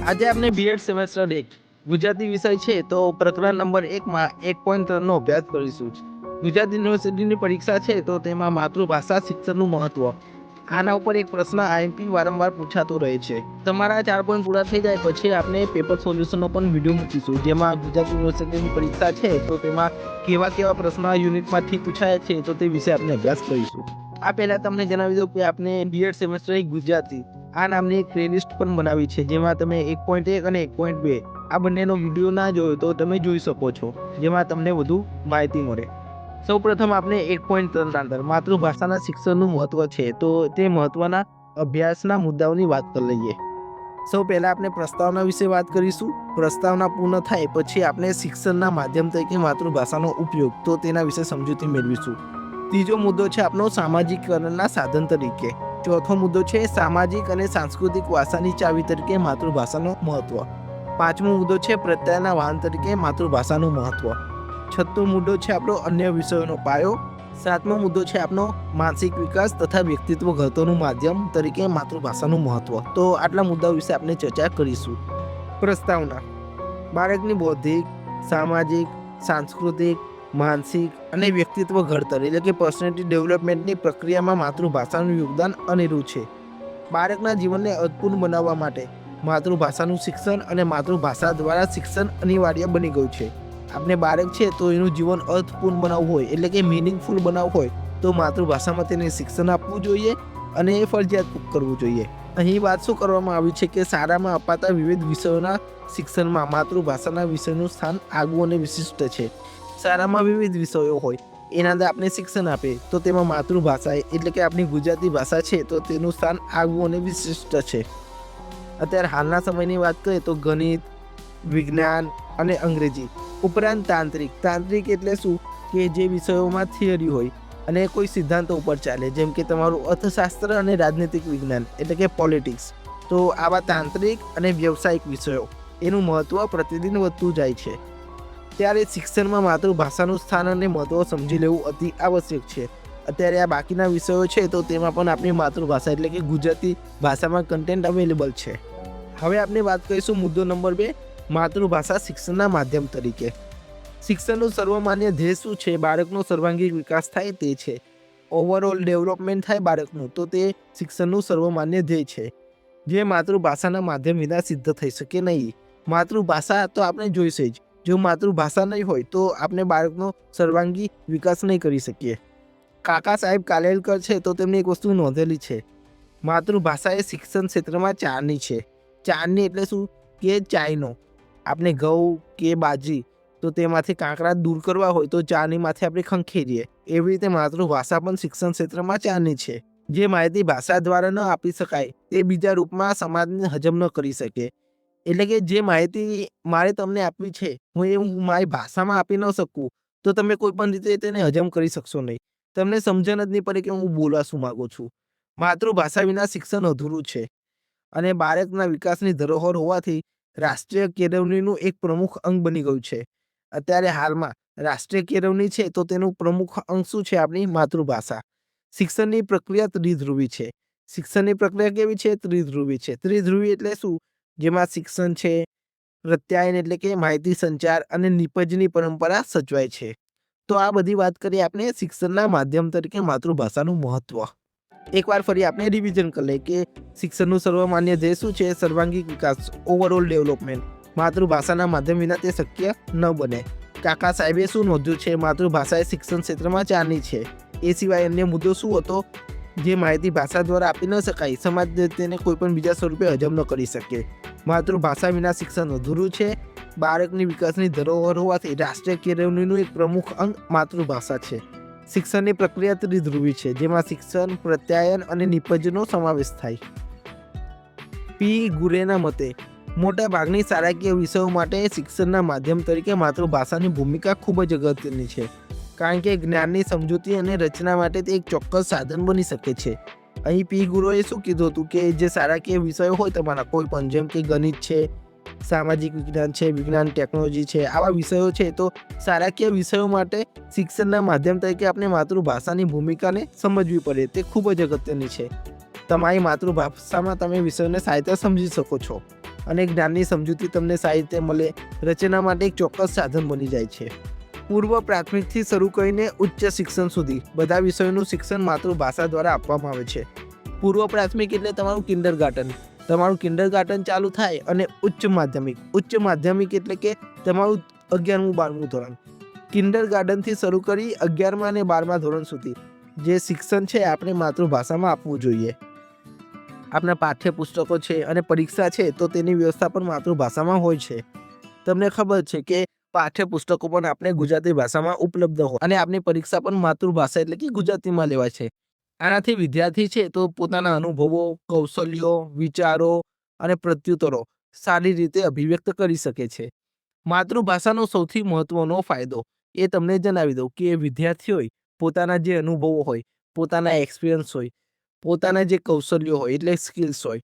આજે આપણે B Ed semester 1 Gujarati વિષય છે તો પ્રકરણ નંબર 1 માં 1.3 નો અભ્યાસ કરીશું. ગુજરાત યુનિવર્સિટીની પરીક્ષા છે તો તેમાં માતૃભાષા શિક્ષણનું મહત્વ. આના ઉપર એક પ્રશ્ન આઈએમપી વારંવાર પૂછાતો રહે છે. તમારા 4 પોઈન્ટ પૂરા થઈ જાય પછી આપણે પેપર સોલ્યુશનનો પણ વિડીયો મૂકીશું, જેમાં ગુજરાત યુનિવર્સિટીની પરીક્ષા છે તો તેમાં કેવા પ્રશ્નો આ યુનિટમાંથી પૂછાયા છે તો તે વિશે આપણે અભ્યાસ કરીશું. આ પહેલાં તમને જણાવી દઉં કે આપણે બીએડ સેમેસ્ટર 1 ગુજરાતી આ નામની એક પ્લેલિસ્ટ પણ બનાવી છે, જેમાં તમે 1.1 અને 1.2 આ બંનેનો વિડીયો ના જોયો તો તમે જોઈ શકો છો, જેમાં તમને વધુ માહિતી મળે. સૌપ્રથમ આપણે 1.3 અંદર માતૃભાષાના શિક્ષણનું મહત્વ છે તો તે મહત્વના અભ્યાસના મુદ્દાઓની વાત કરી લઈએ. સૌ પહેલાં આપણે પ્રસ્તાવના વિશે વાત કરીશું. પ્રસ્તાવના પૂર્ણ થાય પછી આપણે શિક્ષણના માધ્યમ તરીકે માતૃભાષાનો ઉપયોગ તો તેના વિશે સમજૂતી મેળવીશું. ત્રીજો મુદ્દો છે આપણો સામાજિકકરણના સાધન તરીકે. ચોથો મુદ્દો છે સામાજિક અને સાંસ્કૃતિક વારસાની ચાવી તરીકે માતૃભાષાનું મહત્વ. પાંચમો મુદ્દો છે પ્રત્યયના વાહન તરીકે માતૃભાષાનું મહત્વ. છઠ્ઠો મુદ્દો છે આપણો અન્ય વિષયોનો પાયો. સાતમો મુદ્દો છે આપણો માનસિક વિકાસ તથા વ્યક્તિત્વ ઘડતરનું માધ્યમ તરીકે માતૃભાષાનું મહત્વ. તો આટલા મુદ્દાઓ વિશે આપણે ચર્ચા કરીશું. પ્રસ્તાવના: બાળકની બૌદ્ધિક, સામાજિક, સાંસ્કૃતિક, માનસિક અને વ્યક્તિત્વ ઘડતર એટલે કે પર્સનાલિટી ડેવલપમેન્ટની પ્રક્રિયામાં માતૃભાષાનું યોગદાન અનેરું છે. બાળકના જીવનને અર્થપૂર્ણ બનાવવા માટે માતૃભાષાનું શિક્ષણ અને માતૃભાષા દ્વારા શિક્ષણ અનિવાર્ય બની ગયું છે. આપણે બાળક છે તો એનું જીવન અર્થપૂર્ણ બનાવવું હોય એટલે કે મિનિંગફુલ બનાવવું હોય તો માતૃભાષામાં તેને શિક્ષણ આપવું જોઈએ અને એ ફરજિયાત કરવું જોઈએ. અહીં વાત શું કરવામાં આવી છે કે શાળામાં અપાતા વિવિધ વિષયોના શિક્ષણમાં માતૃભાષાના વિષયનું સ્થાન આગવું અને વિશિષ્ટ છે. શાળામાં વિવિધ વિષયો હોય એના અંદર આપણે શિક્ષણ આપીએ તો તેમાં માતૃભાષા એટલે કે આપણી ગુજરાતી ભાષા છે તો તેનું સ્થાન આગવું અને વિશિષ્ટ છે. અત્યારે હાલના સમયની વાત કરીએ તો ગણિત, વિજ્ઞાન અને અંગ્રેજી ઉપરાંત તાંત્રિક એટલે શું કે જે વિષયોમાં થિયરી હોય અને કોઈ સિદ્ધાંતો ઉપર ચાલે, જેમ કે તમારું અર્થશાસ્ત્ર અને રાજનીતિક વિજ્ઞાન એટલે કે પોલિટિક્સ. તો આવા તાંત્રિક અને વ્યવસાયિક વિષયો એનું મહત્ત્વ પ્રતિદિન વધતું જાય છે. ત્યારે શિક્ષણમાં માતૃભાષાનું સ્થાન અને મહત્ત્વ સમજી લેવું અતિ આવશ્યક છે. અત્યારે આ બાકીના વિષયો છે તો તેમાં પણ આપણી માતૃભાષા એટલે કે ગુજરાતી ભાષામાં કન્ટેન્ટ અવેલેબલ છે. હવે આપણે વાત કરીશું મુદ્દો નંબર 2, માતૃભાષા શિક્ષણના માધ્યમ તરીકે. શિક્ષણનું સર્વમાન્ય ધ્યેય શું છે? બાળકનો સર્વાંગીણ વિકાસ થાય તે છે. ઓવરઓલ ડેવલપમેન્ટ થાય બાળકનું તો તે શિક્ષણનું સર્વમાન્ય ધ્યેય છે, જે માતૃભાષાના માધ્યમ વિના સિદ્ધ થઈ શકે નહીં. માતૃભાષા તો આપણે જોઈશે જ, જો માતૃભાષા નહીં હોય તો આપણે બાળકનો સર્વાંગી વિકાસ નહીં કરી શકીએ. કાકા સાહેબ કાલેલકર છે તો તેમની એક વસ્તુ નોંધેલી છે, માતૃભાષા એ શિક્ષણ ક્ષેત્રમાં ચારની છે. ચારની એટલે શું કે ચાયનો આપણે ઘઉં કે બાજી તો તેમાંથી કાંકરા દૂર કરવા હોય તો ચારણીમાંથી આપણે ખંખેરીએ, એવી રીતે માતૃભાષા પણ શિક્ષણ ક્ષેત્રમાં ચારની છે. જે માહિતી ભાષા દ્વારા ન આપી શકાય તે બીજા રૂપમાં સમાજને હજમ ન કરી શકે. એટલે કે જે માહિતી મારે તમને આપવી છે હું મારી ભાષામાં આપી ન શકું તો તમે કોઈ પણ રીતે તેને હજમ કરી શકશો નહીં. તમને સમજણ જ નહીં પડે કે હું બોલવા શું માગું છું. માતૃભાષા વિના શિક્ષણ અધૂરું છે અને બાળકના વિકાસની ધરોહર હોવાથી રાષ્ટ્રીય કેળવણીનું એક પ્રમુખ અંગ બની ગયું છે. અત્યારે હાલમાં રાષ્ટ્રીય કેળવણી છે તો તેનું પ્રમુખ અંગ શું છે? આપણી માતૃભાષા. શિક્ષણની પ્રક્રિયા ત્રિધ્રુવી છે. શિક્ષણની પ્રક્રિયા કેવી છે? ત્રિધ્રુવી છે. ત્રિધ્રુવી એટલે શું? જેમાં શિક્ષણ છે, પ્રત્યાયન એટલે કે માહિતી સંચાર અને નિપજની પરંપરા સચવાય છે. તો આ બધી વાત કરીએ આપણે શિક્ષણના માધ્યમ તરીકે માતૃભાષાનું મહત્વ. એકવાર ફરી આપણે રિવિઝન કરી લઈએ કે શિક્ષણનું સર્વમાન્ય ધ્યેય શું છે? સર્વાંગીણ વિકાસ, ઓવરઓલ ડેવલપમેન્ટ. માતૃભાષાના માધ્યમ વિના તે શક્ય ન બને. કાકા સાહેબે શું નોંધ્યું છે? માતૃભાષા એ શિક્ષણ ક્ષેત્રમાં ચારની છે. એ સિવાય અન્ય મુદ્દો શું હતો? જે માહિતી ભાષા દ્વારા આપી ન શકાય, સમાજ તેને કોઈ પણ બીજા સ્વરૂપે હજમ ન કરી શકે. માતૃભાષા વિના શિક્ષણ અધૂરું છે. બાળકની વિકાસની ધરોહર હોવાથી રાષ્ટ્રીય કેળવણીનું એક પ્રમુખ અંગ માતૃભાષા છે. શિક્ષણની પ્રક્રિયા ત્રિધ્રુવી છે, જેમાં શિક્ષણ, પ્રત્યાયન અને નિપજનો સમાવેશ થાય. પી. ગુરેના મતે મોટા ભાગની શાળાકીય વિષયો માટે શિક્ષણના માધ્યમ તરીકે માતૃભાષાની ભૂમિકા ખૂબ જ અગત્યની છે, કારણ કે જ્ઞાનની સમજૂતી અને રચના માટે તે એક ચોક્કસ સાધન બની શકે છે. અહીં પી. ગુરુએ શું કીધું હતું કે જે શાળાકીય વિષયો હોય તમારા કોઈ પણ, જેમ કે ગણિત છે, સામાજિક વિજ્ઞાન છે, વિજ્ઞાન ટેકનોલોજી છે, આવા વિષયો છે તો શાળાકીય વિષયો માટે શિક્ષણના માધ્યમ તરીકે આપણે માતૃભાષાની ભૂમિકાને સમજવી પડે, તે ખૂબ જ અગત્યની છે. તમારી માતૃભાષામાં તમે વિષયોને સાહિત્ય સમજી શકો છો. અને જ્ઞાનની સમજૂતી તમને સારી રીતે મળે, રચના માટે એક ચોક્કસ સાધન બની જાય છે. પૂર્વ પ્રાથમિકથી શરૂ કરીને ઉચ્ચ શિક્ષણ સુધી બધા વિષયોનું શિક્ષણ માતૃભાષા દ્વારા આપવામાં આવે છે. પૂર્વ પ્રાથમિક એટલે તમારું કિન્ડરગાર્ટન ચાલુ થાય અને ઉચ્ચ માધ્યમિક એટલે કે તમારું 11મું 12મું ધોરણ. કિન્ડરગાર્ટનથી શરૂ કરી 11મા અને 12મા ધોરણ સુધી જે શિક્ષણ છે આપણે માતૃભાષામાં આપવું જોઈએ. આપણા પાઠ્યપુસ્તકો છે અને પરીક્ષા છે તો તેની વ્યવસ્થા પણ માતૃભાષામાં હોય છે. તમને ખબર છે કે પાઠ્યપુસ્તકો પણ આપણે ગુજરાતી ભાષામાં ઉપલબ્ધ હોય અને આપણી પરીક્ષા પણ માતૃભાષા એટલે કે ગુજરાતીમાં લેવાય છે. આનાથી વિદ્યાર્થી છે તો પોતાના અનુભવો, કૌશલ્યો, વિચારો અને પ્રત્યુત્તરો સારી રીતે અભિવ્યક્ત કરી શકે છે. માતૃભાષાનો સૌથી મહત્વનો ફાયદો એ તમને જણાવી દઉં કે વિદ્યાર્થીઓએ પોતાના જે અનુભવો હોય, પોતાના એક્સપિરિયન્સ હોય, પોતાના જે કૌશલ્યો હોય એટલે સ્કિલ્સ હોય,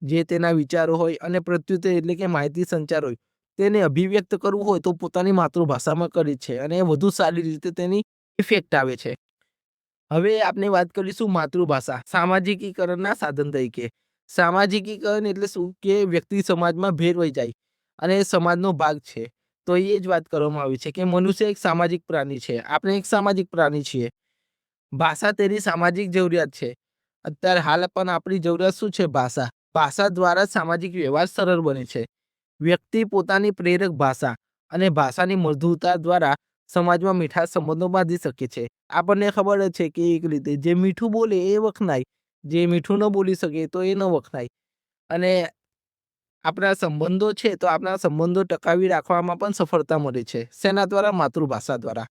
જે તેના વિચારો હોય અને પ્રત્યુત્તર એટલે કે માહિતી સંચાર હોય, તેને અભિવ્યક્ત કરવું હોય તો પોતાની માતૃભાષામાં કરી છે અને વધુ સારી રીતે તેની ઇફેક્ટ આવે છે. હવે આપણે વાત કરીશું માતૃભાષા સામાજિકીકરણના સાધન તરીકે. સામાજિકીકરણ એટલે શું કે વ્યક્તિ સમાજમાં ભેળવાઈ જાય અને સમાજનો ભાગ છે. તો એ જ વાત કરવામાં આવી છે કે મનુષ્ય એક સામાજિક પ્રાણી છે. આપણે એક સામાજિક પ્રાણી છીએ. ભાષા તેની સામાજિક જરૂરિયાત છે. અત્યારે હાલ પણ આપણી જરૂરિયાત શું છે? ભાષા દ્વારા સામાજિક વ્યવહાર સરળ બને છે. વ્યક્તિ પોતાની પ્રેરક ભાષા અને ભાષાની મધુરતા દ્વારા સમાજમાં મીઠા સંબંધો બાંધી શકે છે. આપણને ખબર જ છે કે એક રીતે જે મીઠું બોલે એ વખણાય, જે મીઠું ન બોલી શકે તો એ ન વખણાય. અને આપણા સંબંધો છે તો આપણા સંબંધો ટકાવી રાખવામાં પણ સફળતા મળે છે. શેના દ્વારા? માતૃભાષા દ્વારા.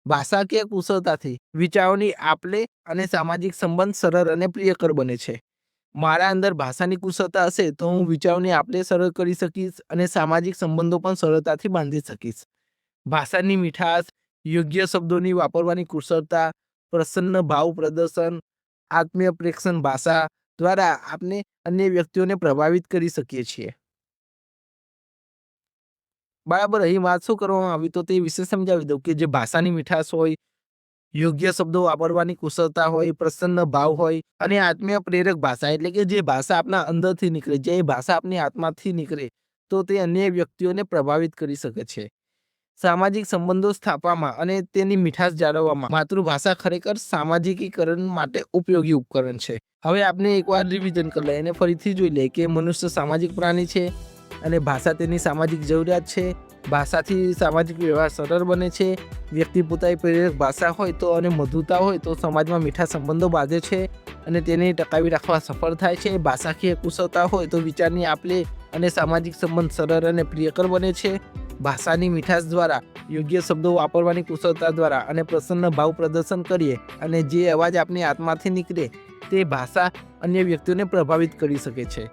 ભાષાકીય કુશળતાથી વિચારોની આપ-લે અને સામાજિક સંબંધ સરળ અને પ્રિયકર બને છે. મારા અંદર ભાષાની કુશળતા હશે તો હું વિચારોની આપ-લે સરળ કરી શકીશ અને સામાજિક સંબંધો પણ સરળતાથી બાંધી શકીશ. ભાષાની મીઠાશ, યોગ્ય શબ્દોની વાપરવાની કુશળતા, પ્રસન્ન ભાવ પ્રદર્શન, આત્મીય પ્રેક્ષણ ભાષા દ્વારા આપણે અન્ય વ્યક્તિઓને પ્રભાવિત કરી શકીએ છીએ. બરાબર, અહીં વાત શું કરવામાં આવી તો તે વિશે સમજાવી દઉં કે જે ભાષાની મીઠાશ હોય, યોગ્ય શબ્દો વાપરવાની કુશળતા હોય, પ્રસન્ન ભાવ હોય અને આત્મીય પ્રેરક ભાષા એટલે કે જે ભાષા આપણા અંદરથી નીકળે, જે ભાષા આપણી આત્માથી નીકળે તો તે અન્ય વ્યક્તિઓને પ્રભાવિત કરી શકે છે. સામાજિક સંબંધો સ્થાપવામાં અને તેની મીઠાશ જાળવવામાં માતૃભાષા ખરેખર સામાજિકીકરણ માટે ઉપયોગી ઉપકરણ છે. હવે આપણે એકવાર રિવિઝન કરી લઈએ અને ફરીથી જોઈ લઈએ કે મનુષ્ય સામાજિક પ્રાણી છે અને ભાષા તેની સામાજિક જરૂરિયાત છે. ભાષાથી સામાજિક વ્યવહાર સરળ બને છે. વ્યક્તિ પોતાની પ્રેરક ભાષા હોય તો અને મધુરતા હોય તો સમાજમાં મીઠા સંબંધો બાંધે છે અને તેને ટકાવી રાખવા સફળ થાય છે. ભાષાકીય કુશળતા હોય તો વિચારની આપ-લે અને સામાજિક સંબંધ સરળ અને પ્રિયકર બને છે. ભાષાની મીઠાશ દ્વારા, યોગ્ય શબ્દો વાપરવાની કુશળતા દ્વારા અને પ્રસન્ન ભાવ પ્રદર્શન કરીએ અને જે અવાજ આપણી આત્માથી નીકળે તે ભાષા અન્ય વ્યક્તિઓને પ્રભાવિત કરી શકે છે.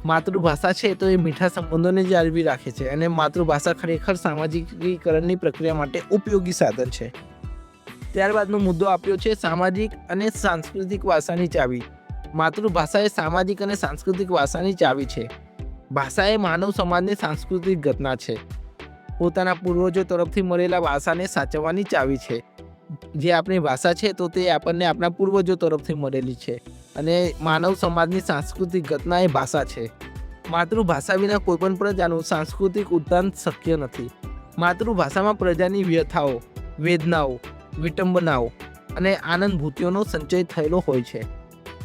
માતૃભાષા છે તો એ મીઠા સંબંધોને જાળવી રાખે છે અને માતૃભાષા ખરેખર સામાજિકીકરણની પ્રક્રિયા માટે ઉપયોગી સાધન છે. ત્યારબાદનો મુદ્દો આપ્યો છે સામાજિક અને સાંસ્કૃતિક વારસાની ચાવી. માતૃભાષા એ સામાજિક અને સાંસ્કૃતિક વારસાની ચાવી છે. ભાષા એ માનવ સમાજની સાંસ્કૃતિક ઘટના છે. પોતાના પૂર્વજો તરફથી મળેલા વારસાને સાચવવાની ચાવી છે. જે આપણી ભાષા છે તો તે આપણને આપણા પૂર્વજો તરફથી મળેલી છે અને માનવ સમાજની સાંસ્કૃતિક ઘટના એ ભાષા છે. માતૃભાષા વિના કોઈપણ પ્રજાનું સાંસ્કૃતિક ઉત્થાન શક્ય નથી. માતૃભાષામાં પ્રજાની વ્યથાઓ, વેદનાઓ, વિટંબનાઓ અને આનંદભૂતિઓનો સંચય થયેલો હોય છે.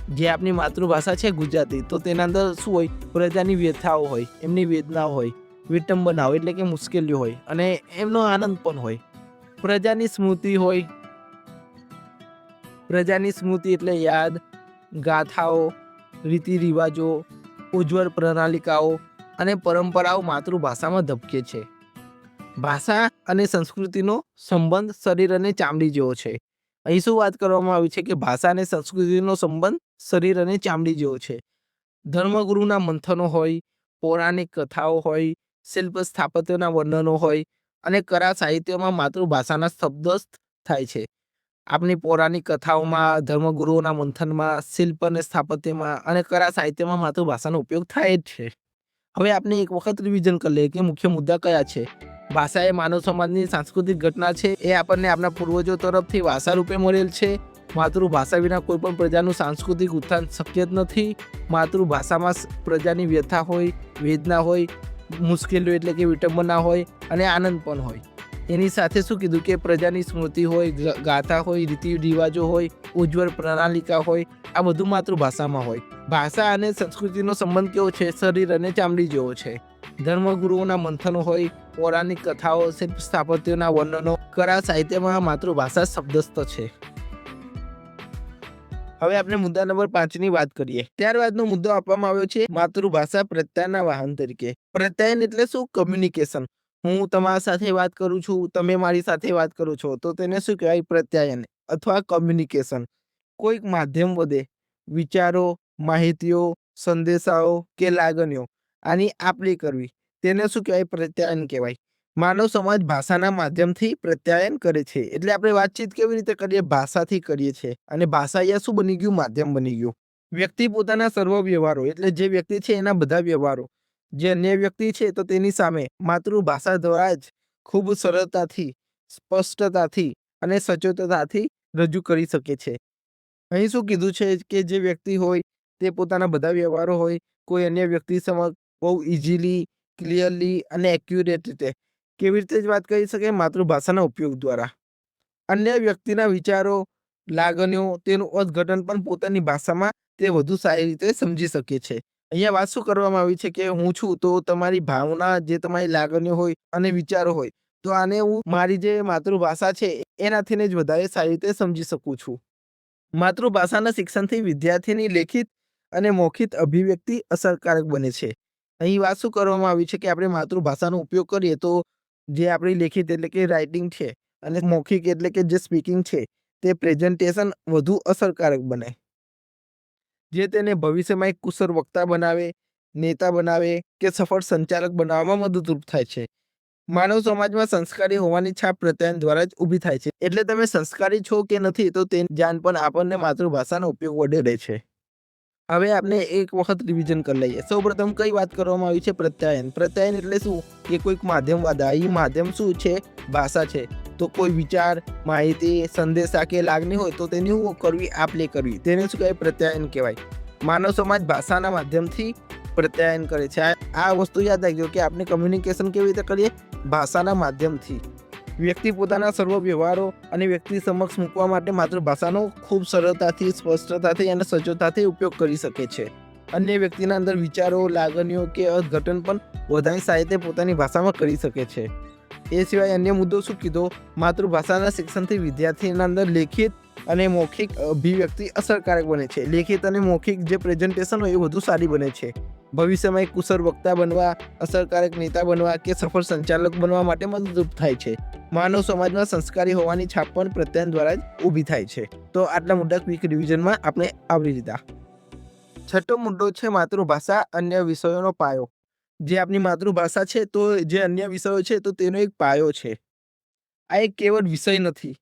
જે આપણી માતૃભાષા છે ગુજરાતી તો તેના અંદર શું હોય? પ્રજાની વ્યથાઓ હોય, એમની વેદનાઓ હોય, વિટંબનાઓ એટલે કે મુશ્કેલીઓ હોય અને એમનો આનંદ પણ હોય. પ્રજાની સ્મૃતિ હોય. પ્રજાની સ્મૃતિ એટલે યાદ, ગાથાઓ, રીતિ રિવાજો, ઉજ્જવળ પ્રણાલિકાઓ અને પરંપરાઓ માતૃભાષામાં ધબકે છે. ભાષા અને સંસ્કૃતિનો સંબંધ શરીર અને ચામડી જેવો છે. અહીં શું વાત કરવામાં આવી છે કે ભાષા અને સંસ્કૃતિનો સંબંધ શરીર અને ચામડી જેવો છે. ધર્મગુરુના મંથનો હોય, પૌરાણિક કથાઓ હોય, શિલ્પ સ્થાપત્યના વર્ણનો હોય અને કળા સાહિત્યમાં માતૃભાષાના શબ્દસ્થ થાય છે. આપણી પૌરાણિક કથાઓમાં, ધર્મગુરુઓના મંથનમાં, શિલ્પ અને સ્થાપત્યમાં અને કળા સાહિત્યમાં માતૃભાષાનો ઉપયોગ થાય જ છે. હવે આપણે એક વખત રિવિઝન કરી લઈએ કે મુખ્ય મુદ્દા કયા છે. ભાષા એ માનવ સમાજની સાંસ્કૃતિક ઘટના છે. એ આપણને આપણા પૂર્વજો તરફથી વારસા રૂપે મળેલ છે. માતૃભાષા વિના કોઈ પણ પ્રજાનું સાંસ્કૃતિક ઉત્થાન શક્ય જ નથી. માતૃભાષામાં પ્રજાની વ્યથા હોય, વેદના હોય, મુશ્કેલીઓ એટલે કે વિટંબના હોય અને આનંદ પણ હોય. એની સાથે શું કીધું કે પ્રજાની સ્મૃતિ હોય, ગાથા હોય, રીતિ રિવાજો હોય, ઉજ્જવળ પ્રણાલિકા હોય, આ બધું માતૃભાષામાં હોય. ભાષા અને સંસ્કૃતિનો સંબંધ કેવો છે? શરીર અને ચામડી જેવો છે. ધર્મગુરુઓના મંથનો હોય, પૌરાણિક કથાઓ, શિલ્પ સ્થાપત્યોના વર્ણનો, કળા સાહિત્યમાં માતૃભાષા શબ્દસ્થ છે. હવે આપણે મુદ્દા નંબર 5ની વાત કરીએ. ત્યારબાદનો મુદ્દો આપવામાં આવ્યો છે માતૃભાષા પ્રત્યાયનના વાહન તરીકે. પ્રત્યાયન એટલે શું? કમ્યુનિકેશન. હું તમારા સાથે વાત કરું છું, તમે મારી સાથે વાત કરો છો, તો તેને શું કહેવાય? પ્રત્યાયન અથવા કમ્યુનિકેશન. કોઈક માધ્યમ વડે વિચારો, માહિતીઓ, સંદેશાઓ કે લાગણીઓ આની આપ-લે કરવી, તેને શું કહેવાય? પ્રત્યાયન કહેવાય. માનવ સમાજ ભાષાના માધ્યમથી પ્રત્યાયન કરે છે. એટલે આપણે વાતચીત કેવી રીતે કરીએ? ભાષાથી કરીએ છીએ. અને ભાષા અહીંયા શું બની ગયું? માધ્યમ બની ગયું. વ્યક્તિ પોતાના સર્વ વ્યવહારો, એટલે જે વ્યક્તિ છે એના બધા વ્યવહારો, જે અન્ય વ્યક્તિ છે તો તેની સામે માતૃભાષા દ્વારા જ ખૂબ સરળતાથી, સ્પષ્ટતાથી અને સચોટતાથી રજૂ કરી શકે છે. અહીં શું કીધું છે કે જે વ્યક્તિ હોય તે પોતાના બધા વ્યવહારો હોય કોઈ અન્ય વ્યક્તિ સમક્ષ બહુ ઇઝીલી, ક્લિયરલી અને એક્યુરેટ રીતે કેવી રીતે જ વાત કરી શકે? માતૃભાષાના ઉપયોગ દ્વારા. અન્ય વ્યક્તિના વિચારો, લાગણીઓ, તેનું અર્થઘટન પણ પોતાની ભાષામાં તે વધુ સારી રીતે સમજી શકે છે. અહીંયા વાત શું કરવામાં આવી છે કે હું છું તો તમારી ભાવના, જે તમારી લાગણીઓ હોય અને વિચારો હોય, તો આને હું મારી જે માતૃભાષા છે એનાથી જ વધારે સારી રીતે સમજી શકું છું. માતૃભાષાના શિક્ષણથી વિદ્યાર્થીની લેખિત અને મૌખિક અભિવ્યક્તિ અસરકારક બને છે. અહીં વાત શું કરવામાં આવી છે કે આપણે માતૃભાષાનો ઉપયોગ કરીએ તો જે આપણી લેખિત એટલે કે રાઇટિંગ છે અને મૌખિક એટલે કે જે સ્પીકિંગ છે તે પ્રેઝન્ટેશન વધુ અસરકારક બને, જે તેને ભવિષ્યમાં એક કુશળ વક્તા બનાવે, નેતા બનાવે કે સફળ સંચાલક બનાવવામાં મદદરૂપ થાય છે. માનવ સમાજમાં સંસ્કારી હોવાની છાપ પ્રત્યાયન દ્વારા જ ઊભી થાય છે. એટલે તમે સંસ્કારી છો કે નથી તો તેની જાણ પણ આપણને માતૃભાષાનો ઉપયોગ વડે રહે છે. હવે આપણે એક વખત રિવિઝન કરી લઈએ. સૌપ્રથમ કઈ વાત કરવામાં આવી છે? પ્રત્યાયન. પ્રત્યાયન એટલે શું? કે કોઈક માધ્યમ વાદા. એ માધ્યમ શું છે? ભાષા છે. તો કોઈ વિચાર, માહિતી, સંદેશા કે લાગણી હોય તો તેની શું કરવી? આપ-લે કરવી, તેને શું કહેવાય? પ્રત્યાયન કહેવાય. માનવ સમાજ ભાષાના માધ્યમથી પ્રત્યાયન કરે છે. આ વસ્તુ યાદ રાખજો કે આપણે કમ્યુનિકેશન કેવી રીતે કરીએ? ભાષાના માધ્યમથી. વ્યક્તિ પોતાના સર્વ વ્યવહારો અને વ્યક્તિ સમક્ષ મૂકવા માટે માતૃભાષાનો ખૂબ સરળતાથી, સ્પષ્ટતાથી અને સચોટતાથી ઉપયોગ કરી શકે છે. અન્ય વ્યક્તિના અંદર વિચારો, લાગણીઓ કે અર્થઘટન પણ વધારે સારી રીતે પોતાની ભાષામાં કરી શકે છે. એ સિવાય અન્ય મુદ્દો શું કીધો? માતૃભાષાના શિક્ષણથી વિદ્યાર્થીના અંદર લેખિત અને મૌખિક અભિવ્યક્તિ અસરકારક બને છે. લેખિત અને મૌખિક જે પ્રેઝન્ટેશન હોય એ વધુ સારી બને છે. ભવિષ્યમાં એક કુશળ વક્તા બનવા, અસરકારક નેતા બનવા કે સફળ સંચાલક બનવા માટે મદદરૂપ થાય છે. માનવ સમાજમાં સંસ્કારી હોવાની છાપ પણ પ્રત્યાયન દ્વારા જ ઊભી થાય છે. તો આટલા મુદ્દા ક્વિક રિવિઝનમાં આપણે આવરી લીધા. છઠ્ઠો મુદ્દો છે માતૃભાષા અન્ય વિષયોનો પાયો. જે આપણી માતૃભાષા છે તો જે અન્ય વિષયો છે તો તેનો એક પાયો છે. આ એક કેવળ વિષય નથી,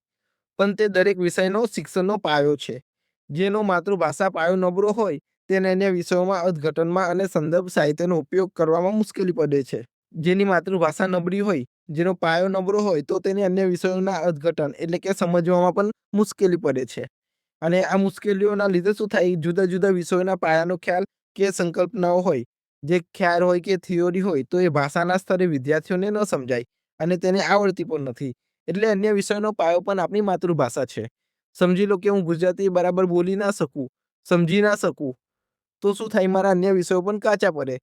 પણ તે દરેક વિષયનો શિક્ષણનો પાયો છે. જેનો માતૃભાષા પાયો નબળો હોય તેને અન્ય વિષયોમાં અર્થઘટનમાં અને સંદર્ભ સાહિત્યનો ઉપયોગ કરવામાં મુશ્કેલી પડે છે. જેની માતૃભાષા નબળી હોય, જેનો પાયો નબળો હોય તો તેને અન્ય વિષયોના અર્થઘટન એટલે કે સમજવામાં પણ મુશ્કેલી પડે છે. અને આ મુશ્કેલીઓના લીધે શું થાય? જુદા જુદા વિષયોના પાયાનો ખ્યાલ કે સંકલ્પનાઓ હોય, જે ખ્યાલ હોય કે થિયોરી હોય તો એ ભાષાના સ્તરે વિદ્યાર્થીઓને ન સમજાય અને તેને આવડતી પણ નથી. એટલે અન્ય વિષયનો પાયો પણ આપણી માતૃભાષા છે. સમજી લો કે હું ગુજરાતી બરાબર બોલી ના શકું, સમજી ના શકું, તો શું થાય? મારા અન્ય વિષયો પણ કાચા પડે.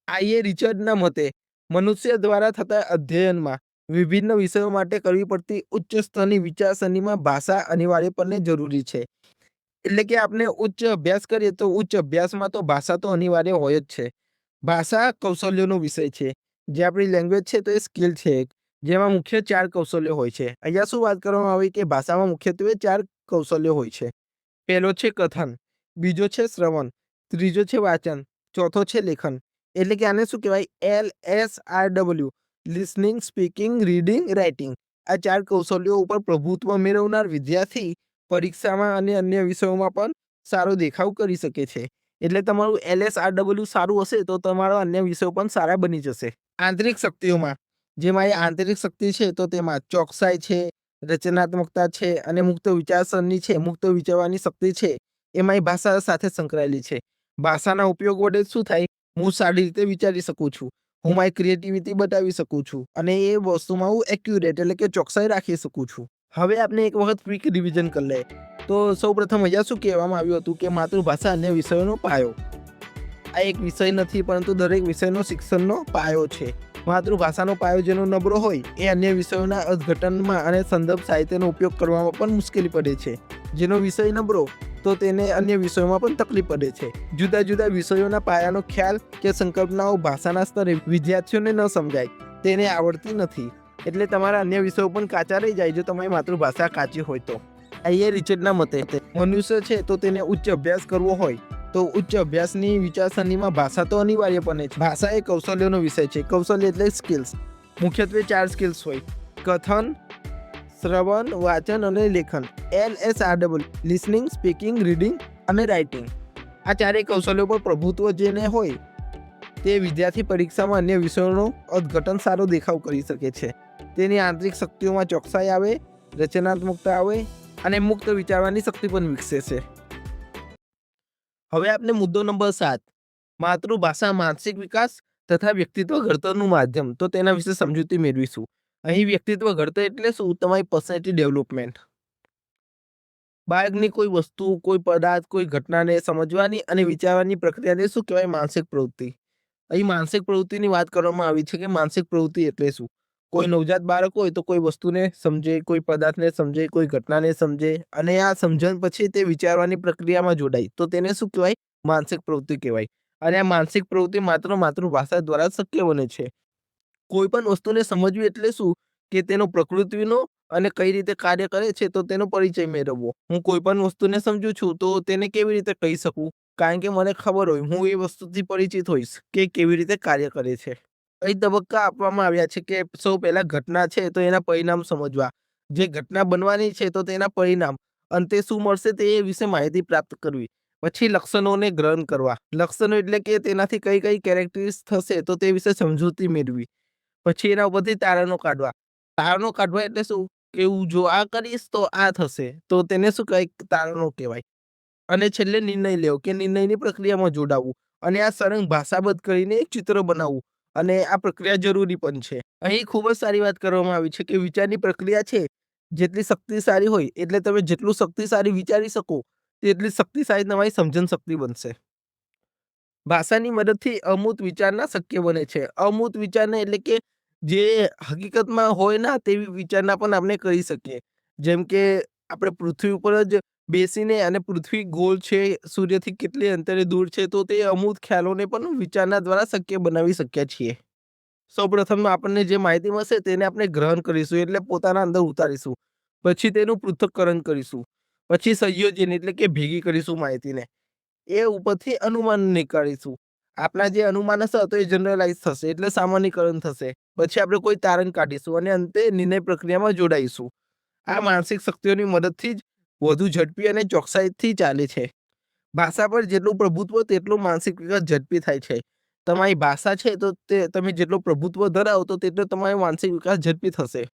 આઈએ રિચર્ડના મતે મનુષ્ય દ્વારા થતા અધ્યયનમાં વિભિન્ન વિષયો માટે કરવી પડતી ઉચ્ચ સ્તરની વિચારસરણીમાં ભાષા અનિવાર્યપણે જરૂરી છે. એટલે કે આપણે ઉચ્ચ અભ્યાસ કરીએ તો ઉચ્ચ અભ્યાસમાં તો ભાષા તો અનિવાર્ય હોય જ છે. ભાષા કૌશલ્યોનો વિષય છે. જે આપણી લેંગ્વેજ છે તો એ સ્કિલ છે, જેમાં મુખ્ય 4 કૌશલ્યો હોય છે. અહીંયા શું વાત કરવામાં આવી કે ભાષામાં મુખ્યત્વે 4 કૌશલ્યો હોય છે. પહેલો છે કથન, બીજો છે શ્રવણ, ત્રીજો છે વાચન, ચોથો છે લેખન. એટલે કે આને શું કહેવાય? LSRW, listening, speaking, reading, writing. આ 4 કૌશલ્યો ઉપર પ્રભુત્વ મેળવનાર વિદ્યાર્થી પરીક્ષામાં અને અન્ય વિષયોમાં પણ સારો દેખાવ કરી શકે છે. એટલે તમારું LSRW સારું હશે તો તમારા અન્ય વિષયો પણ સારા બની જશે. આંતરિક શક્તિઓમાં, જેમાં એ આંતરિક શક્તિ છે તો તેમાં ચોકસાઈ છે, રચનાત્મકતા છે અને મુક્ત વિચારસરણી છે, મુક્ત વિચારવાની શક્તિ છે, એમાંય ભાષા સાથે સંકળાયેલી છે. ભાષાના ઉપયોગ વડે શું થાય, હું સારી રીતે વિચારી શકું છું, હું મારી ક્રિએટિવિટી બતાવી શકું છું અને એ વસ્તુમાં હું એક્યુરેટ એટલે કે ચોકસાઈ રાખી શકું છું. હવે આપણે એક વખત ક્વિક રિવિઝન કરી લઈએ. તો સૌપ્રથમ અહીંયા શું કહેવામાં આવ્યું હતું કે માતૃભાષા અન્ય વિષયોનો પાયો. આ એક વિષય નથી, પરંતુ દરેક વિષયનો શિક્ષણનો પાયો છે. માતૃભાષાનો પાયો જેનો નબળો હોય એ અન્ય વિષયોના અર્થઘટનમાં અને સંદર્ભ સાહિત્યનો ઉપયોગ કરવામાં પણ મુશ્કેલી પડે છે. જેનો વિષય નબળો તો તેને અન્ય વિષયોમાં પણ તકલીફ પડે છે. જુદા જુદા વિષયોના પાયાનો ખ્યાલ કે સંકલ્પનાઓ ભાષાના સ્તરે વિદ્યાર્થીઓને ન સમજાય, તેને આવડતી નથી, એટલે તમારા અન્ય વિષયો પણ કાચા રહી જાય જો તમારી માતૃભાષા કાચી હોય તો. આઈએ રિચર્ડના મતે મનુષ્ય છે તો તેને ઉચ્ચ અભ્યાસ કરવો હોય તો ઉચ્ચ અભ્યાસની વિચારસરણીમાં ભાષા તો અનિવાર્યપણે છે. ભાષા એ કૌશલ્યનો વિષય છે. કૌશલ્ય એટલે સ્કિલ્સ. મુખ્યત્વે 4 સ્કિલ્સ હોય: કથન, શ્રવણ, વાંચન અને લેખન. LSRW: લિસનિંગ, સ્પીકિંગ, રીડિંગ અને રાઇટિંગ. આ ચારેય કૌશલ્યો પર પ્રભુત્વ જેને હોય તે વિદ્યાર્થી પરીક્ષામાં અન્ય વિષયોનો અર્થઘટન સારો દેખાવ કરી શકે છે. તેની આંતરિક શક્તિઓમાં ચોકસાઈ આવે, રચનાત્મકતા આવે અને મુક્ત વિચારવાની શક્તિ પણ વિકસે છે. હવે આપણે મુદ્દો નંબર 7, માતૃભાષા માનસિક વિકાસ તથા વ્યક્તિત્વ ઘડતરનું માધ્યમ, તો તેના વિશે સમજૂતી મેળવીશું. અહીં વ્યક્તિત્વ ઘડતર એટલે શું? તમારી પર્સનાલિટી ડેવલપમેન્ટ. બાળકની કોઈ વસ્તુ, કોઈ પદાર્થ, કોઈ ઘટનાને સમજવાની અને વિચારવાની પ્રક્રિયાને શું કહેવાય? માનસિક પ્રવૃત્તિ. અહીં માનસિક પ્રવૃત્તિની વાત કરવામાં આવી છે કે માનસિક પ્રવૃત્તિ એટલે શું. કોઈ નવજાત બાળક હોય તો કોઈ વસ્તુને સમજે, કોઈ પદાર્થને સમજે, કોઈ ઘટનાને સમજે અને આ સમજણ પછી તે વિચારવાની પ્રક્રિયામાં જોડાય, તો તેને શું કહેવાય? માનસિક પ્રવૃત્તિ કહેવાય. અને આ માનસિક પ્રવૃત્તિ માત્ર માતૃભાષા દ્વારા શક્ય બને છે. કોઈ પણ વસ્તુને સમજવી એટલે શું કે તેનો પ્રકૃતિનો અને કઈ રીતે કાર્ય કરે છે તો તેનો પરિચય મેળવવો. હું કોઈ પણ વસ્તુને સમજું છું તો તેને કેવી રીતે કહી શકું? કારણ કે મને ખબર હોય, હું એ વસ્તુથી પરિચિત હોઈશ કે કેવી રીતે કાર્ય કરે છે. અહીં તબક્કા આપવામાં આવ્યા છે કે સૌ પહેલા ઘટના છે તો એના પરિણામ સમજવા, જે ઘટના બનવાની છે તો તેના પરિણામ, અંતે શું મળશે તે વિશે માહિતી પ્રાપ્ત કરવી. પછી લક્ષણોને ગ્રહણ કરવા. લક્ષણો એટલે કે તેનાથી કઈ કઈ કેરેક્ટરિસ્ટિક્સ થશે તો તે વિશે સમજૂતી મેળવી. પછી એના ઉપરથી તારણો કાઢવા. તારણો કાઢવા એટલે શું કે હું જો આ કરીશ તો આ થશે, તો તેને શું કહેવાય? તારણો કહેવાય. અને છેલ્લે નિર્ણય લેવો કે નિર્ણયની પ્રક્રિયામાં જોડાવવું અને આ સળંગ ભાષાબદ્ધ કરીને એક ચિત્ર બનાવવું, અને આ પ્રક્રિયા જરૂરી પણ છે. અહીં ખૂબ જ સારી વાત કરવામાં આવી છે કે વિચારની પ્રક્રિયા છે જેટલી શક્તિશાળી હોય એટલે તમે જેટલું શક્તિશાળી વિચારી શકો તેટલી શક્તિશાળી તમારી સમજણ શક્તિ બનશે. ભાષાની મદદથી અમૂર્ત વિચારણા શક્ય બને છે. અમૂર્ત વિચારણા એટલે કે જે હકીકતમાં હોય ના તેવી વિચારણા પણ આપણે કરી શકીએ. જેમ કે આપણે પૃથ્વી ઉપર જ બેસીને અને પૃથ્વી ગોળ છે, સૂર્યથી કેટલી અંતરે દૂર છે, તો તે અમૂર્ત ખ્યાલોને પણ વિચારણા દ્વારા શક્ય બનાવી શક્યા છીએ. સૌપ્રથમ આપણને જે માહિતી મળશે તેને આપણે ગ્રહણ કરીશું એટલે પોતાના અંદર ઉતારીશું. પછી તેનું પૃથ્થકરણ કરીશું. પછી સંયોજન એટલે કે ભેગી કરીશું માહિતીને. એ ઉપરથી અનુમાન નીકાળીશું. આપણા જે અનુમાન હશે તો એ જનરલાઇઝ થશે એટલે સામાન્યકરણ થશે. પછી આપણે કોઈ તારણ કાઢીશું અને અંતે નિર્ણય પ્રક્રિયામાં જોડાઈશું. આ માનસિક શક્તિઓની મદદથી જ વધુ ઝડપી અને ચોકસાઈથી ચાલે છે. ભાષા પર જેટલું પ્રભુત્વ તેટલું માનસિક વિકાસ ઝડપી થાય છે. તમારી ભાષા છે તો તમે જેટલું પ્રભુત્વ ધરાવો તો તેટલો તમારો માનસિક વિકાસ ઝડપી થશે.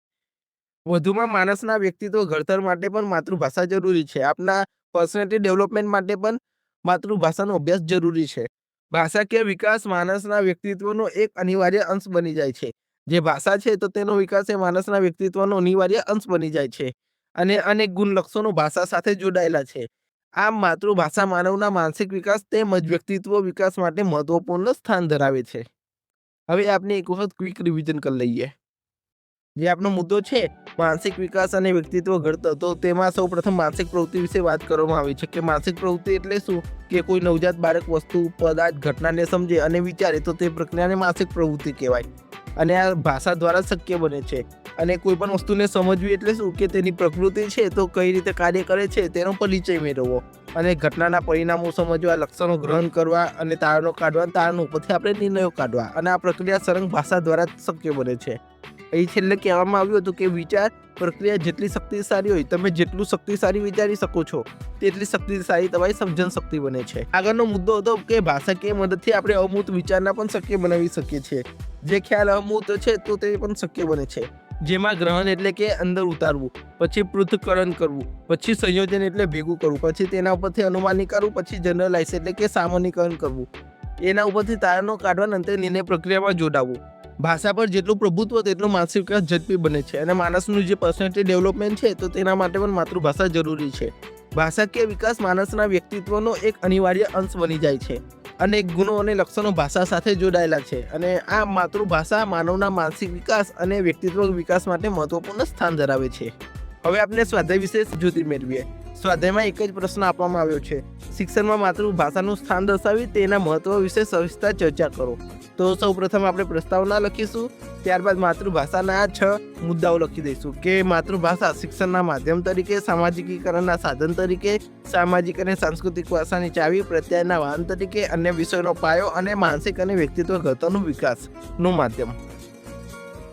વધુમાં માણસના વ્યક્તિત્વ ઘડતર માટે પણ માતૃભાષા જરૂરી છે. આપના પર્સનાલિટી ડેવલપમેન્ટ માટે પણ માતૃભાષાનો અભ્યાસ જરૂરી છે. ભાષાકીય વિકાસ માણસના વ્યક્તિત્વનો એક અનિવાર્ય અંશ બની જાય છે. જે ભાષા છે તો તેનો વિકાસ એ માણસના વ્યક્તિત્વનો અનિવાર્ય અંશ બની જાય છે અને અનેક ગુણ લક્ષણો ભાષા સાથે જોડાયેલા છે. આમ માતૃભાષા માનવના માનસિક વિકાસ તેમજ વ્યક્તિત્વ વિકાસ માટે મહત્વપૂર્ણ સ્થાન ધરાવે છે. હવે આપણે એક વખત ક્વિક રિવિઝન કરી લઈએ. જે આપણો મુદ્દો છે માનસિક વિકાસ અને વ્યક્તિત્વ ઘડતર, તો તેમાં સૌ પ્રથમ માનસિક પ્રવૃત્તિ વિશે વાત કરવામાં આવી છે કે માનસિક પ્રવૃત્તિ એટલે શું કે કોઈ નવજાત બાળક વસ્તુ, પદાર્થ, ઘટનાને સમજે અને વિચારે તો તે પ્રક્રિયાને માનસિક પ્રવૃત્તિ કહેવાય. અને આ ભાષા દ્વારા શક્ય બને છે. અને કોઈ પણ વસ્તુને સમજવી એટલે શું કે તેની પ્રકૃતિ છે તો કઈ રીતે કાર્ય કરે છે તેનો પરિચય મેળવવો, અને ઘટનાના પરિણામો સમજવા, લક્ષણો ગ્રહણ કરવા અને તારણો કાઢવા, તારણો ઉપરથી આપણે નિર્ણયો કાઢવા, અને આ પ્રક્રિયા સળંગ ભાષા દ્વારા શક્ય બને છે. અહીં છેલ્લે કહેવામાં આવ્યું હતું કે વિચાર પ્રક્રિયા જેટલી શક્તિશાળી હોય, તમે જેટલું શક્તિશાળી વિચારી શકો છો તેટલી શક્તિશાળી તમારી સમજણ શક્તિ બને છે. આગળનો મુદ્દો હતો કે ભાષાકીય મદદથી આપણે અમૂર્ત વિચારણા પણ શક્ય બનાવી શકીએ છીએ. જે ખ્યાલ અમૂર્ત છે તો તે પણ શક્ય બને છે. જેમાં ગ્રહણ એટલે કે અંદર ઉતારવું, પછી પૃથ્થકરણ કરવું, પછી સંયોજન એટલે ભેગું કરવું, પછી તેના ઉપરથી અનુમાની કરવું, પછી જનરલાઇઝ એટલે કે સામાન્યકરણ કરવું, એના ઉપરથી તારણો કાઢવા અંતે નિર્ણય પ્રક્રિયામાં જોડાવવું. ભાષા પર જેટલું પ્રભુત્વ તેટલું માનસિક વિકાસ ઝડપી બને છે અને માણસનું જે પર્સનાલિટી ડેવલપમેન્ટ છે તો તેના માટે પણ માતૃભાષા જરૂરી છે. ભાષાકીય વિકાસ માણસના વ્યક્તિત્વનો એક અનિવાર્ય અંશ બની જાય છે. અનેક ગુણો અને લક્ષણો ભાષા સાથે જોડાયેલા છે અને આ માતૃભાષા માનવના માનસિક વિકાસ અને વ્યક્તિત્વ વિકાસ માટે મહત્વપૂર્ણ સ્થાન ધરાવે છે. હવે આપણે સ્વાધ્યાય વિશે સમજૂતી મેળવીએ. સ્વાધ્યાયમાં એક જ પ્રશ્ન આપવામાં આવ્યો છે, શિક્ષણમાં માતૃભાષાનું સ્થાન દર્શાવી તેના મહત્વ વિશે સવિસ્તર ચર્ચા કરો. તો સૌપ્રથમ આપણે પ્રસ્તાવના લખીશું, ત્યારબાદ માતૃભાષાના 6 મુદ્દાઓ લખી દઈશું કે માતૃભાષા શિક્ષણના માધ્યમ તરીકે, સામાજિકીકરણના સાધન તરીકે, સામાજિક અને સાંસ્કૃતિક વારસાની ચાવી, પ્રત્યાયનના વાહન તરીકે, અન્ય વિષયોનો પાયો અને માનસિક અને વ્યક્તિત્વ ઘડતરનું વિકાસનું માધ્યમ.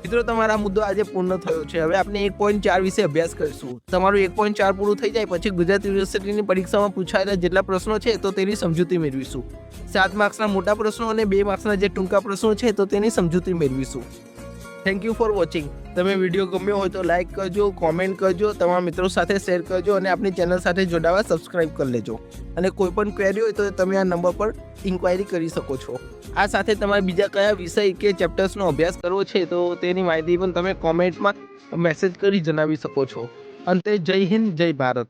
મિત્રો, તમારા મુદ્દો આજે પૂર્ણ થયો છે. હવે આપણે 1.4 વિશે અભ્યાસ કરીશું. તમારું 1.4 પૂરું થઈ જાય પછી ગુજરાત યુનિવર્સિટીની પરીક્ષામાં પૂછાયેલા જેટલા પ્રશ્નો છે તો તેની સમજૂતી મેળવીશું. 7 માર્ક્સના મોટા પ્રશ્નો અને 2 માર્ક્સના જે ટૂંકા પ્રશ્નો છે તો તેની સમજૂતી મેળવીશું. Thank you for watching. તમે વિડીયો ગમ્યો હોય તો લાઇક કરજો, કોમેન્ટ કરજો, તમારા મિત્રો સાથે શેર કરજો અને આપણી ચેનલ સાથે જોડાવા સબસ્ક્રાઇબ કરી લેજો. અને કોઈ પણ ક્વેરી હોય તો તમે આ નંબર પર ઇન્ક્વાયરી કરી શકો છો. આ સાથે તમારે બીજા કયા વિષય કે ચેપ્ટર્સનો અભ્યાસ કરવો છે તો તેની માહિતી પણ તમે કોમેન્ટમાં મેસેજ કરી જણાવી શકો છો. અંતે જય હિન્દ, જય ભારત.